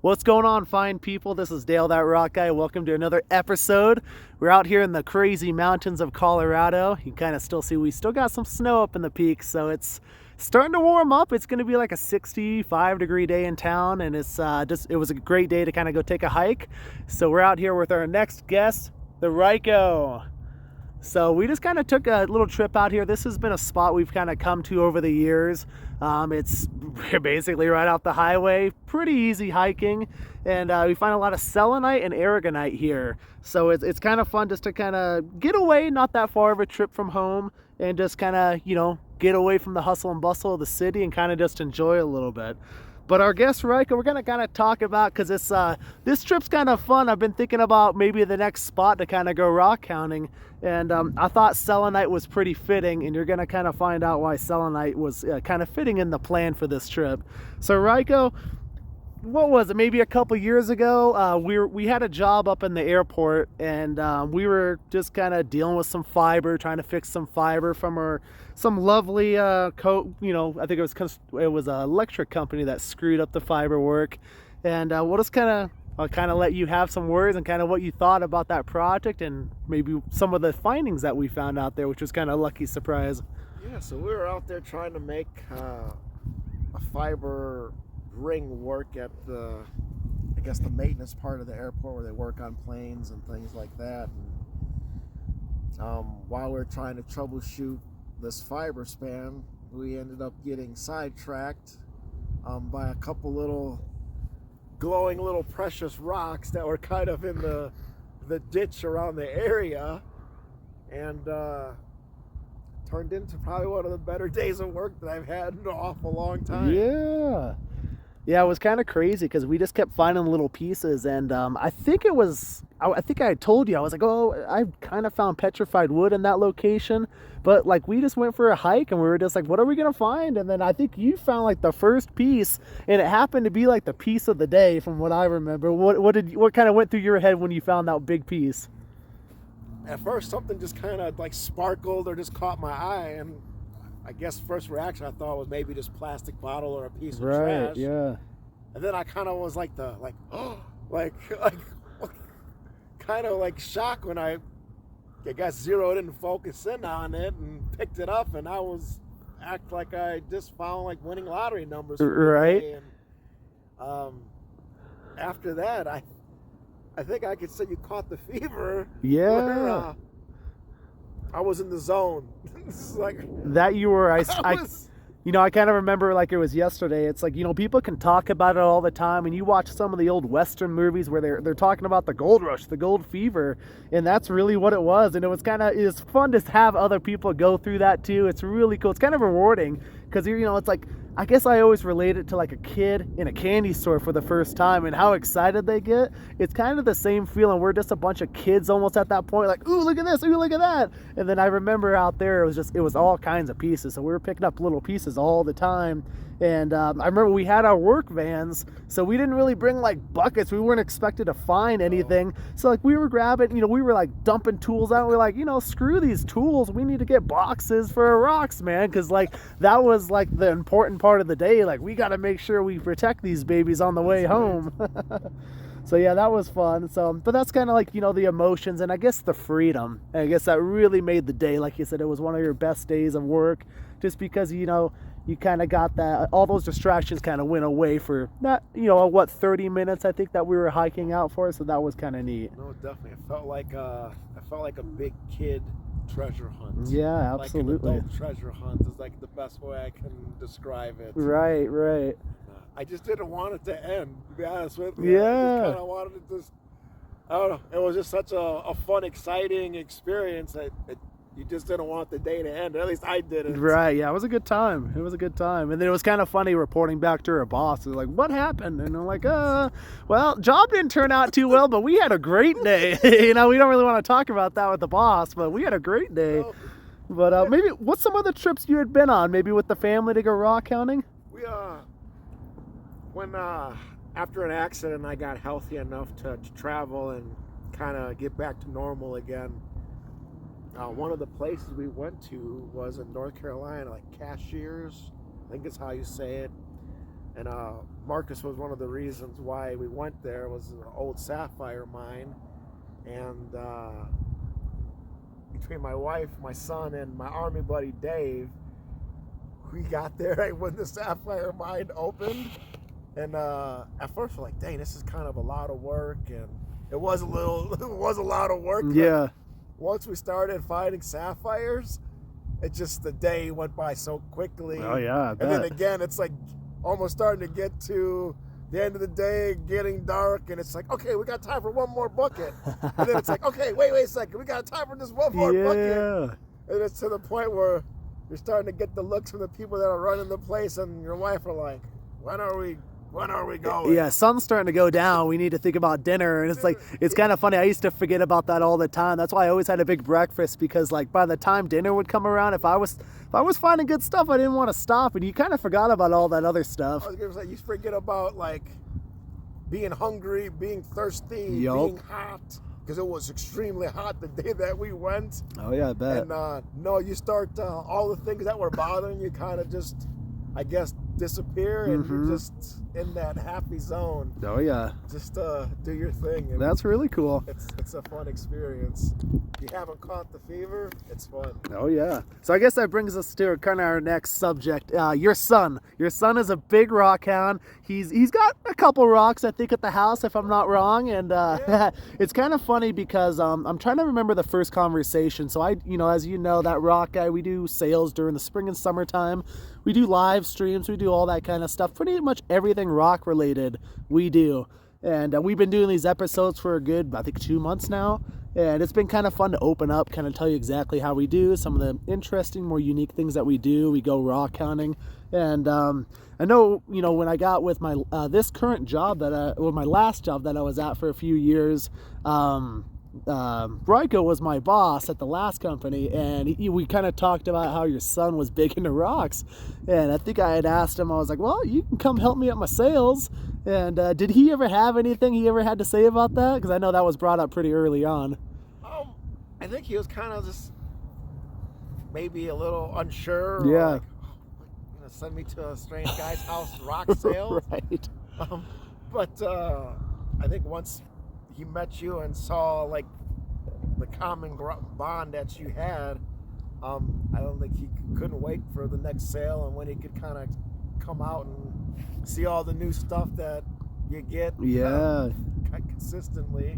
What's going on, fine people? This is Dale, that rock guy. Welcome to another episode. We're out here in the crazy mountains of Colorado. You kind of still see we still got some snow up in the peaks, so it's starting to warm up. It's going to be like a 65-degree day in town, and it was a great day to kind of go take a hike. So we're out here with our next guest, the Ryko. So we just kind of took a little trip out here. This has been a spot we've kind of come to over the years. It's basically right off the highway, pretty easy hiking, and we find a lot of selenite and aragonite here. So it's kind of fun just to kind of get away, not that far of a trip from home, and just kind of, get away from the hustle and bustle of the city and kind of just enjoy a little bit. But our guest, Ryko, we're going to kind of talk about, because this trip's kind of fun. I've been thinking about maybe the next spot to kind of go rock hounding, and I thought selenite was pretty fitting, and you're going to kind of find out why selenite was kind of fitting in the plan for this trip. So Ryko, what was it, maybe a couple years ago, we had a job up in the airport, and we were just kind of dealing with some fiber, trying to fix some fiber from some lovely I think it was an electric company that screwed up the fiber work. And we'll just I'll kind of let you have some words and kind of what you thought about that project and maybe some of the findings that we found out there, which was kind of a lucky surprise. Yeah, so we were out there trying to make a fiber ring work at the maintenance part of the airport where they work on planes and things like that. And while we were trying to troubleshoot this fiber span, we ended up getting sidetracked by a couple little glowing little precious rocks that were kind of in the ditch around the area, and turned into probably one of the better days of work that I've had in an awful long time. Yeah, it was kind of crazy because we just kept finding little pieces, and I think I had told you, I was like, oh, I kind of found petrified wood in that location, but like we just went for a hike and we were just like, what are we gonna find? And then I think you found like the first piece, and it happened to be like the piece of the day from what I remember. What kind of went through your head when you found that big piece? At first, something just kind of like sparkled or just caught my eye, and I guess first reaction I thought was maybe just plastic bottle or a piece of trash. Right, yeah. And then I kind of was kind of like shocked when I got zeroed in and focused in on it and picked it up, and act like I just found like winning lottery numbers. Right. And after that, I think I could say you caught the fever. Yeah. Where, I was in the zone. It's like that you were. I kind of remember like it was yesterday. It's like, people can talk about it all the time, and you watch some of the old Western movies where they're talking about the gold rush, the gold fever, and that's really what it was. And it's fun to have other people go through that too. It's really cool. It's kind of rewarding because it's like, I guess I always relate it to like a kid in a candy store for the first time and how excited they get. It's kind of the same feeling. We're just a bunch of kids almost at that point, like, ooh, look at this, ooh, look at that. And then I remember out there, it was all kinds of pieces. So we were picking up little pieces all the time. And I remember we had our work vans, so we didn't really bring like buckets. We weren't expected to find anything. So like we were grabbing, we were like dumping tools out. We're like, screw these tools. We need to get boxes for our rocks, man. Cause like that was like the important part of the day. Like we got to make sure we protect these babies on the way home. So yeah, that was fun. So, but that's kind of like, the emotions and I guess the freedom. And I guess that really made the day. Like you said, it was one of your best days of work just because, you kind of got that, all those distractions kind of went away for that, 30 minutes I think that we were hiking out for. So that was kind of neat. No, definitely. I felt like a big kid treasure hunt. Yeah, absolutely. Like an adult treasure hunt is like the best way I can describe it. Right. I just didn't want it to end, to be honest with you. Yeah. I just kind of wanted it to, I don't know. It was just such a fun, exciting experience that you just didn't want the day to end. At least I didn't. Right, yeah, it was a good time. And then it was kind of funny reporting back to her boss. They're like, what happened? And I'm like, well, job didn't turn out too well, but we had a great day. We don't really want to talk about that with the boss, but we had a great day. No. But maybe, what's some other trips you had been on? Maybe with the family to go rock hounding? When after an accident, I got healthy enough to travel and kind of get back to normal again. One of the places we went to was in North Carolina, like Cashiers, I think is how you say it. And Marcus was one of the reasons why we went there. It was an old sapphire mine, and between my wife, my son, and my army buddy Dave, we got there right when the sapphire mine opened. And at first we're like, dang, this is kind of a lot of work, and it was a lot of work. Yeah. Once we started finding sapphires, the day went by so quickly. Oh yeah, I bet. And then again, it's like almost starting to get to the end of the day, getting dark, and it's like, okay, we got time for one more bucket. And then it's like, okay, wait a second, we got time for just one more bucket. And it's to the point where you're starting to get the looks from the people that are running the place, and your wife are like, when are we going? Yeah, sun's starting to go down. We need to think about dinner. And it's like, it's kind of funny. I used to forget about that all the time. That's why I always had a big breakfast, because like by the time dinner would come around, if I was finding good stuff, I didn't want to stop. And you kind of forgot about all that other stuff. I was gonna say, you forget about like being hungry, being thirsty, Yup. being hot, because it was extremely hot the day that we went. Oh yeah, I bet. And no, you start all the things that were bothering you kind of just, I guess, disappear, and you're just in that happy zone. Oh yeah. Just do your thing. And that's really cool. It's a fun experience. If you haven't caught the fever, it's fun. Oh yeah. So I guess that brings us to kind of our next subject. Your son. Your son is a big rock hound. He's got a couple rocks, I think, at the house, if I'm not wrong. And it's kind of funny because I'm trying to remember the first conversation. So as you know, that rock guy, we do sales during the spring and summertime. We do live streams, we do all that kind of stuff. Pretty much everything rock related we do. And we've been doing these episodes for a good, I think, 2 months now. And it's been kind of fun to open up, kind of tell you exactly how we do, some of the interesting, more unique things that we do. We go rock hounding. And I know, when I got with my this current job my last job that I was at for a few years, Ryko was my boss at the last company, and we kind of talked about how your son was big into rocks. And I think I had asked him, I was like, well, you can come help me at my sales. And did he ever have anything he ever had to say about that? Because I know that was brought up pretty early on. I think he was kind of just maybe a little unsure. Yeah. Or like, send me to a strange guy's house rock sale. Right. But I think once he met you and saw like the common bond that you had, I don't think he couldn't wait for the next sale, and when he could kind of come out and see all the new stuff that you get. Yeah. Consistently.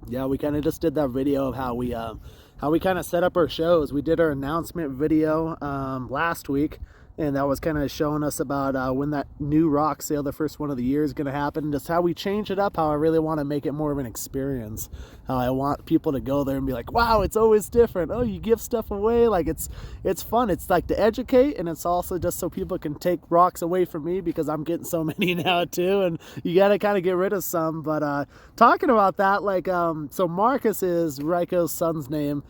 Yeah, we kind of just did that video of how we kind of set up our shows. We did our announcement video last week, and that was kind of showing us about when that new rock sale, the first one of the year, is going to happen. Just how we change it up, how I really want to make it more of an experience. How I want people to go there and be like, wow, it's always different. Oh, you give stuff away. Like, it's fun. It's like to educate, and it's also just so people can take rocks away from me, because I'm getting so many now too, and you got to kind of get rid of some. But talking about that, like, so Marcus is Ryko's son's name.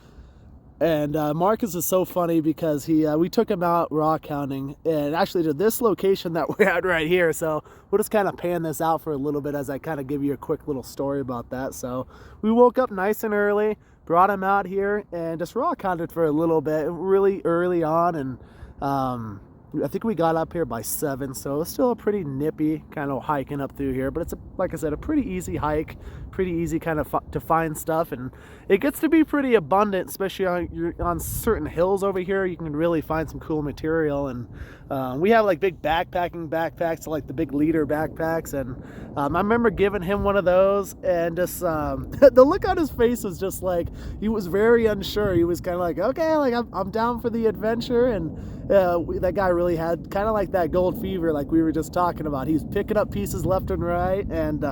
And Marcus is so funny because we took him out rock hounding, and actually to this location that we're at right here. So we'll just kind of pan this out for a little bit as I kind of give you a quick little story about that. So we woke up nice and early, brought him out here, and just rock hounded for a little bit, really early on. And I think we got up here by 7, so it's still a pretty nippy kind of hiking up through here. But it's, like I said, a pretty easy hike, pretty easy kind of to find stuff, and it gets to be pretty abundant, especially on certain hills over here. You can really find some cool material, and we have like big backpacks, like the big leader backpacks, and I remember giving him one of those, and just the look on his face was just like, he was very unsure. He was kind of like, okay, like I'm down for the adventure. And that guy really had kind of like that gold fever, like we were just talking about. He was picking up pieces left and right, and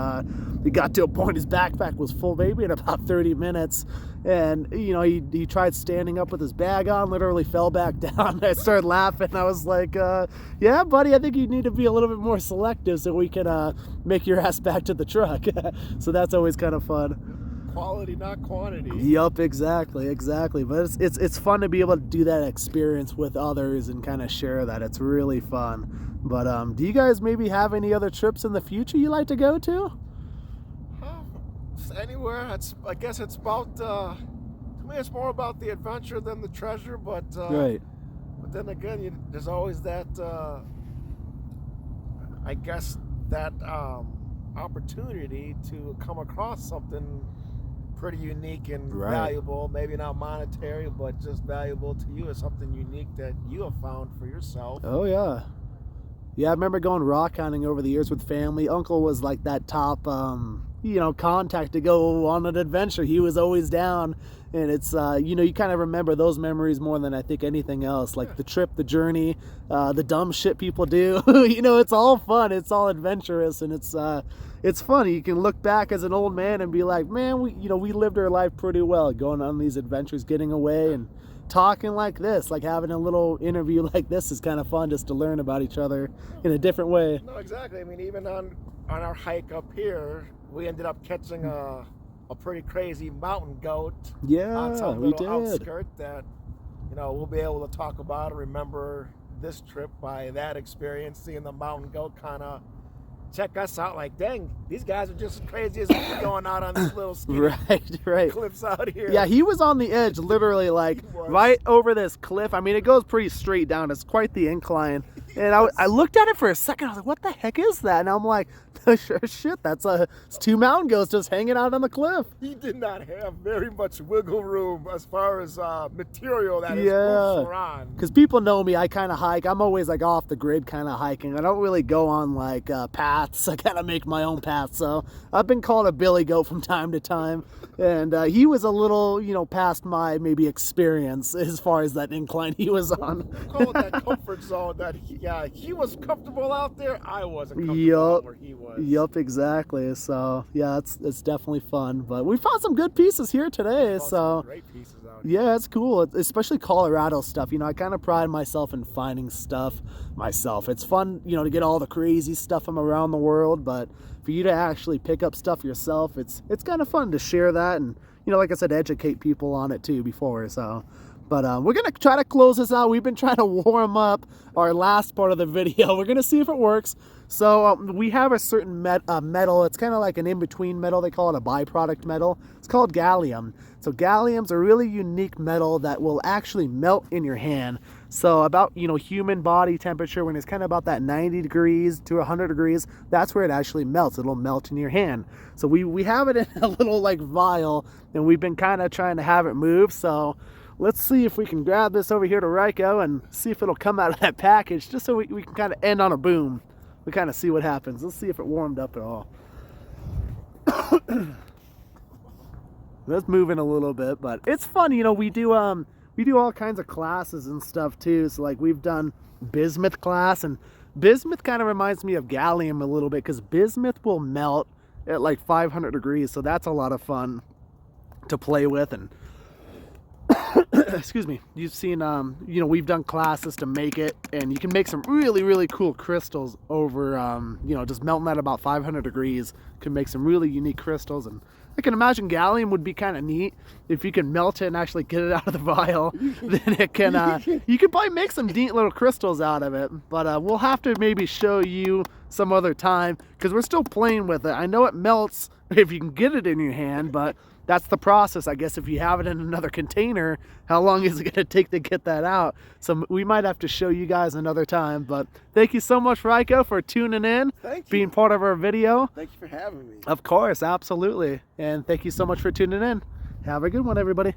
he got to a point his backpack was full maybe in about 30 minutes. And he tried standing up with his bag on, literally fell back down. I started laughing. I was like, yeah, buddy, I think you need to be a little bit more selective so we can make your ass back to the truck. So that's always kind of fun. Quality, not quantity. Yup, exactly. But it's fun to be able to do that experience with others and kind of share that. It's really fun. But do you guys maybe have any other trips in the future you like to go to? Anywhere. I guess it's about, to me it's more about the adventure than the treasure, but right. But then again, there's always that I guess that opportunity to come across something pretty unique and Right. valuable, maybe not monetary, but just valuable to you, is something unique that you have found for yourself. Oh yeah. Yeah, I remember going rock hounding over the years with family. Uncle was like that top, contact to go on an adventure. He was always down, and it's, you kind of remember those memories more than I think anything else. Like the trip, the journey, the dumb shit people do. It's all fun. It's all adventurous, and it's funny. You can look back as an old man and be like, man, we lived our life pretty well, going on these adventures, getting away, and talking like this, like having a little interview like this is kind of fun, just to learn about each other in a different way. No, exactly. I mean, even on our hike up here, we ended up catching a pretty crazy mountain goat Yeah, on some we little did. outskirt that, we'll be able to talk about and remember this trip by that experience, seeing the mountain goat kind of check us out like, dang, these guys are just as crazy as me going out on these little skinny Right. cliffs out here. Yeah, he was on the edge, literally, like He was. right over this cliff. I mean, it goes pretty straight down. It's quite the incline. And I looked at it for a second. I was like, what the heck is that? And I'm like, sure shit, it's two mountain goats just hanging out on the cliff. He did not have very much wiggle room as far as material that his Yeah. hoofs were on. Because people know me, I kind of hike. I'm always like off the grid kind of hiking. I don't really go on like paths. I kind of make my own paths. So I've been called a billy goat from time to time. And he was a little, past my maybe experience as far as that incline he was on. Call it that comfort zone that he was comfortable out there. I wasn't comfortable Yup. out where he was. Yep, exactly. So yeah, it's definitely fun. But we found some good pieces here today. Saw some So great pieces out here. yeah, it's cool, especially Colorado stuff. I kind of pride myself in finding stuff myself. It's fun, to get all the crazy stuff from around the world, but for you to actually pick up stuff yourself, it's kind of fun to share that, and like I said, educate people on it too before. So, but we're gonna try to close this out. We've been trying to warm up our last part of the video. We're gonna see if it works. So we have a certain metal. It's kind of like an in-between metal. They call it a byproduct metal. It's called gallium. So gallium's a really unique metal that will actually melt in your hand. So about, human body temperature, when it's kind of about that 90 degrees to 100 degrees, that's where it actually melts. It'll melt in your hand. So we have it in a little like vial, and we've been kind of trying to have it move. So let's see if we can grab this over here to Ryko and see if it'll come out of that package, just so we can kind of end on a boom. We kind of see what happens. Let's see if it warmed up at all. It's moving a little bit, but it's fun. We do all kinds of classes and stuff too. So like we've done bismuth class, and bismuth kind of reminds me of gallium a little bit, because bismuth will melt at like 500 degrees. So that's a lot of fun to play with. And excuse me, you've seen we've done classes to make it, and you can make some really, really cool crystals over just melting at about 500 degrees. Can make some really unique crystals. And I can imagine gallium would be kind of neat if you can melt it and actually get it out of the vial. Then it can you could probably make some neat little crystals out of it. But we'll have to maybe show you some other time, because we're still playing with it. I know it melts if you can get it in your hand, but that's the process. I guess if you have it in another container, how long is it going to take to get that out? So we might have to show you guys another time. But thank you so much, Ryko, for tuning in, Thank you. being part of our video. Thank you for having me. Of course, absolutely. And thank you so much for tuning in. Have a good one, everybody.